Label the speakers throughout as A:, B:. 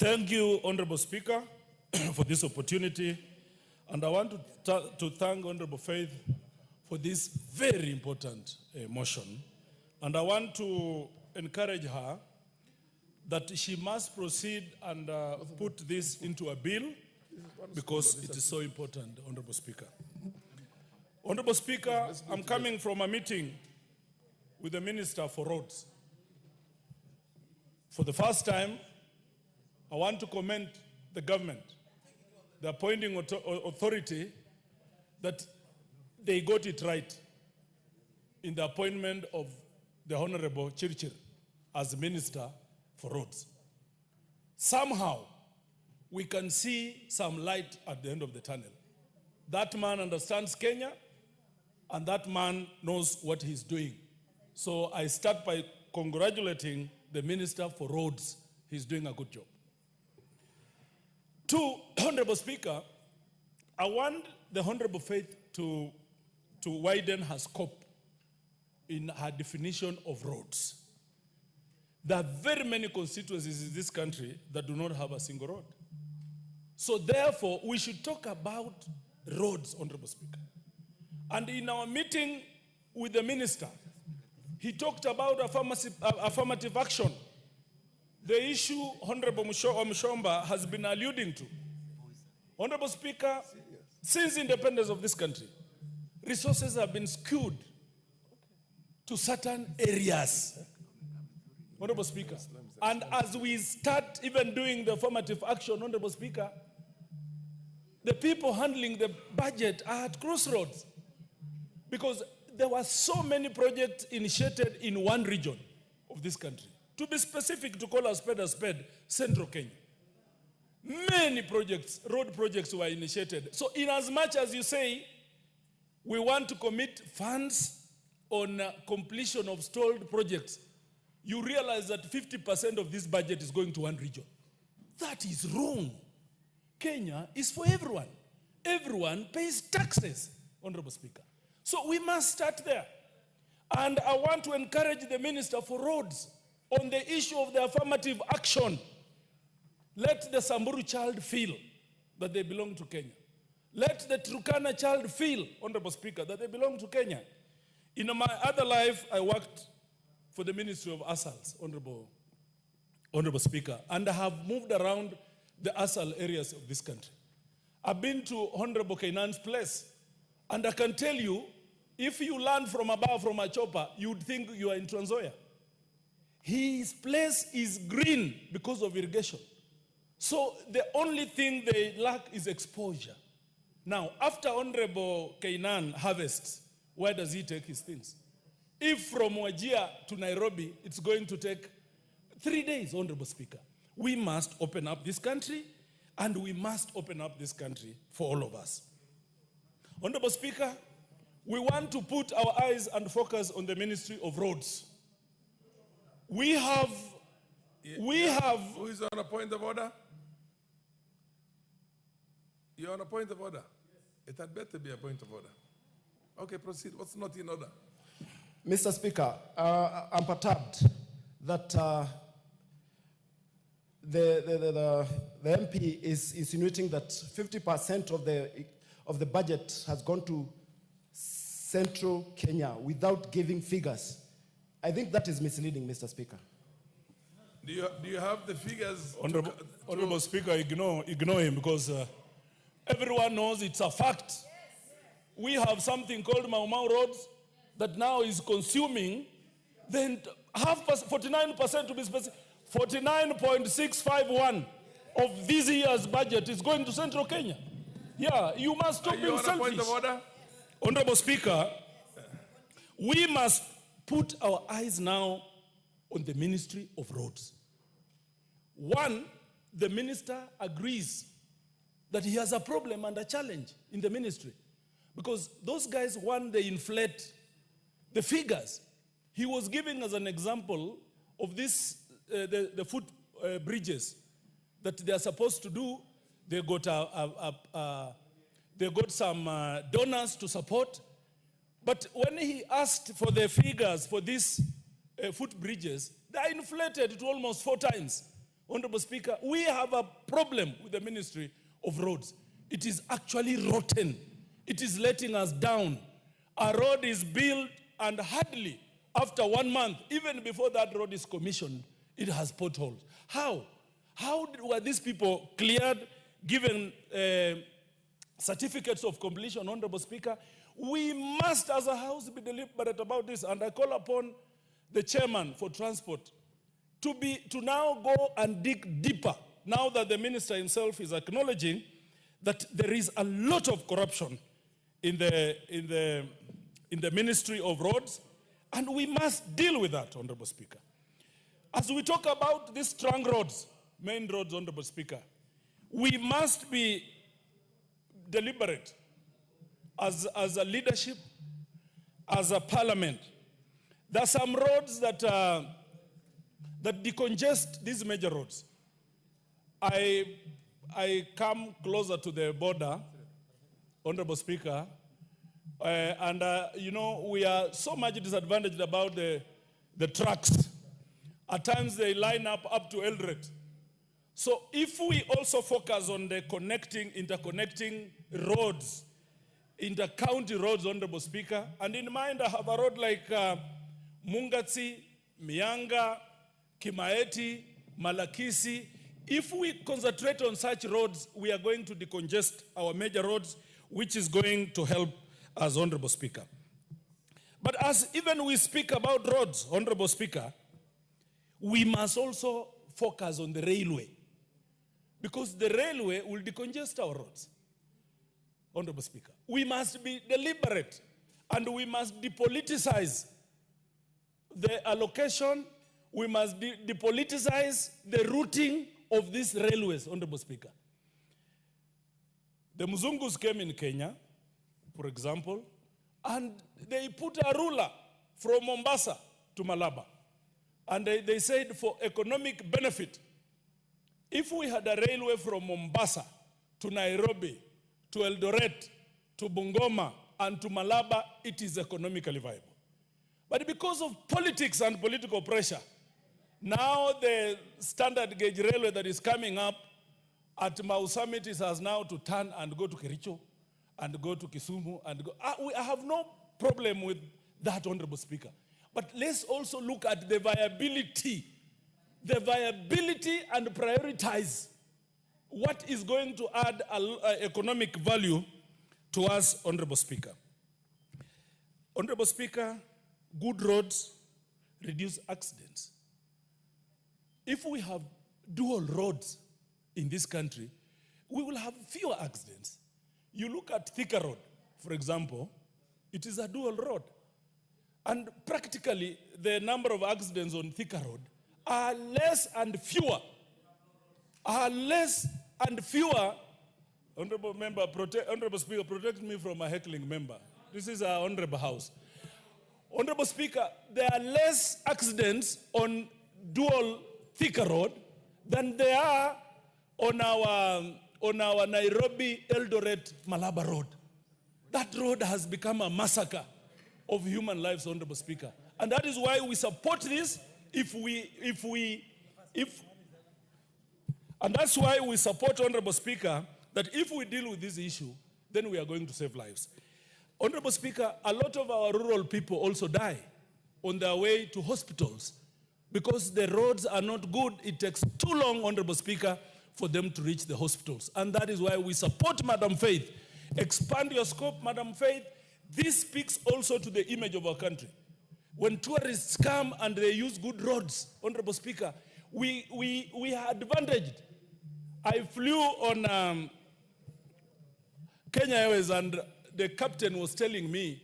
A: Thank you, Honorable Speaker, for this opportunity. And I want to thank Honorable Faith for this very important motion. And I want to encourage her that she must proceed and put this into a bill because it is so important, Honorable Speaker. Honorable Speaker, I'm coming from a meeting with the Minister for Roads. For the first time, I want to commend the government, the appointing authority, that they got it right in the appointment of the Honorable Chirchir as Minister for Roads. Somehow, we can see some light at the end of the tunnel. That man understands Kenya, and that man knows what he's doing. So I start by congratulating the Minister for Roads. He's doing a good job. Two, Honorable Speaker, I want the Honorable Faith to widen her scope in her definition of roads. There are very many constituencies in this country that do not have a single road. So therefore, we should talk about roads, Honorable Speaker. And in our meeting with the minister, he talked about affirmative action. The issue Honorable Mushomba has been alluding to. Honorable Speaker, since independence of this country, resources have been skewed to certain areas. Honorable Speaker, and as we start even doing the affirmative action, Honorable Speaker, the people handling the budget are at crossroads because there were so many projects initiated in one region of this country. To be specific, to call a spade, Central Kenya. Many projects, road projects were initiated. So in as much as you say, we want to commit funds on completion of stalled projects, you realize that 50% of this budget is going to one region. That is wrong. Kenya is for everyone. Everyone pays taxes, Honorable Speaker. So we must start there. And I want to encourage the Minister for Roads on the issue of the affirmative action. Let the Samburu child feel that they belong to Kenya. Let the Turkana child feel, Honorable Speaker, that they belong to Kenya. In my other life, I worked for the Ministry of Asals, Honorable Speaker, and I have moved around the Asal areas of this country. I've been to Honorable Kainan's place, and I can tell you, if you land from above from a chopper, you'd think you are in Trans Nzoia. His place is green because of irrigation. So the only thing they lack is exposure. Now, after Honorable Kainan harvests, where does he take his things? If from Wajir to Nairobi, it's going to take 3 days, Honorable Speaker. We must open up this country, and we must open up this country for all of us. Honorable Speaker, we want to put our eyes and focus on the Ministry of Roads. We have... Who is on a point of order? You're on a point of order? It had better be a point of order. Okay, proceed. What's not in order?
B: Mr. Speaker, I'm perturbed that the MP is insinuating that 50% of the budget has gone to Central Kenya without giving figures. I think that is misleading, Mr. Speaker.
A: Do you have the figures? Honorable Speaker, ignore him because everyone knows it's a fact. We have something called Mau Mau Roads that now is consuming, then 49% to be specific, 49.651 of this year's budget is going to Central Kenya. Yeah, you must stop being selfish. Point of order? Honorable Speaker, we must put our eyes now on the Ministry of Roads. One, the minister agrees that he has a problem and a challenge in the ministry because those guys, one, they inflate the figures. He was giving as an example of this, the foot bridges that they are supposed to do. They got some donors to support. But when he asked for the figures for these foot bridges, they are inflated to almost 4 times. Honorable Speaker, we have a problem with the Ministry of Roads. It is actually rotten. It is letting us down. A road is built and hardly after 1 month, even before that road is commissioned, it has potholes. How? How were these people cleared, given certificates of completion, Honorable Speaker? We must, as a House, be deliberate about this, and I call upon the chairman for transport to now go and dig deeper, now that the minister himself is acknowledging that there is a lot of corruption in the Ministry of Roads, and we must deal with that, Honorable Speaker. As we talk about these trunk roads, main roads, Honorable Speaker, we must be deliberate as a leadership, as a parliament. There are some roads that decongest these major roads. I come closer to the border, Honorable Speaker, and you know, we are so much disadvantaged about the trucks. At times they line up to Eldoret. So if we also focus on the interconnecting roads, inter-county roads, Honorable Speaker, and in mind I have a road like Mungatsi, Mianga, Kimaeti, Malakisi. If we concentrate on such roads, we are going to decongest our major roads, which is going to help us, Honorable Speaker. But as even we speak about roads, Honorable Speaker, we must also focus on the railway, because the railway will decongest our roads, Honorable Speaker. We must be deliberate, and we must depoliticize the allocation. We must depoliticize the routing of these railways, Honorable Speaker. The Mzungus came in Kenya, for example, and they put a ruler from Mombasa to Malaba. And they said for economic benefit, if we had a railway from Mombasa to Nairobi, to Eldoret, to Bungoma, and to Malaba, it is economically viable. But because of politics and political pressure, now the standard gauge railway that is coming up at Mau Summit has now to turn and go to Kericho and go to Kisumu and go. I have no problem with that, Honorable Speaker. But let's also look at the viability and prioritize what is going to add economic value to us, Honorable Speaker. Honorable Speaker, good roads reduce accidents. If we have dual roads in this country, we will have fewer accidents. You look at Thika Road, for example, it is a dual road. And practically, the number of accidents on Thika Road are less and fewer. Honorable Member, Honorable Speaker, protect me from a heckling member. This is our honorable house. Honorable Speaker, there are less accidents on dual Thika Road than there are on our Nairobi Eldoret Malaba Road. That road has become a massacre of human lives, Honorable Speaker. And that is why we support this. And that's why we support, Honorable Speaker, that if we deal with this issue, then we are going to save lives. Honorable Speaker, a lot of our rural people also die on their way to hospitals because the roads are not good. It takes too long, Honorable Speaker, for them to reach the hospitals. And that is why we support Madam Faith. Expand your scope, Madam Faith. This speaks also to the image of our country. When tourists come and they use good roads, Honorable Speaker, we are advantaged. I flew on Kenya Airways and the captain was telling me,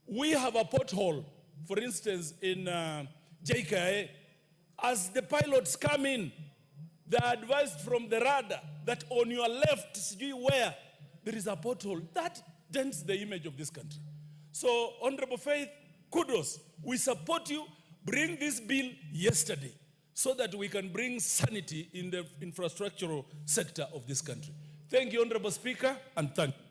A: we have a pothole, for instance, in JKA. As the pilots come in, they are advised from the radar that on your left, where there is a pothole. That dents the image of this country. So, Honorable Faith, kudos. We support you. Bring this bill yesterday so that we can bring sanity in the infrastructural sector of this country. Thank you, Honorable Speaker, and thank you.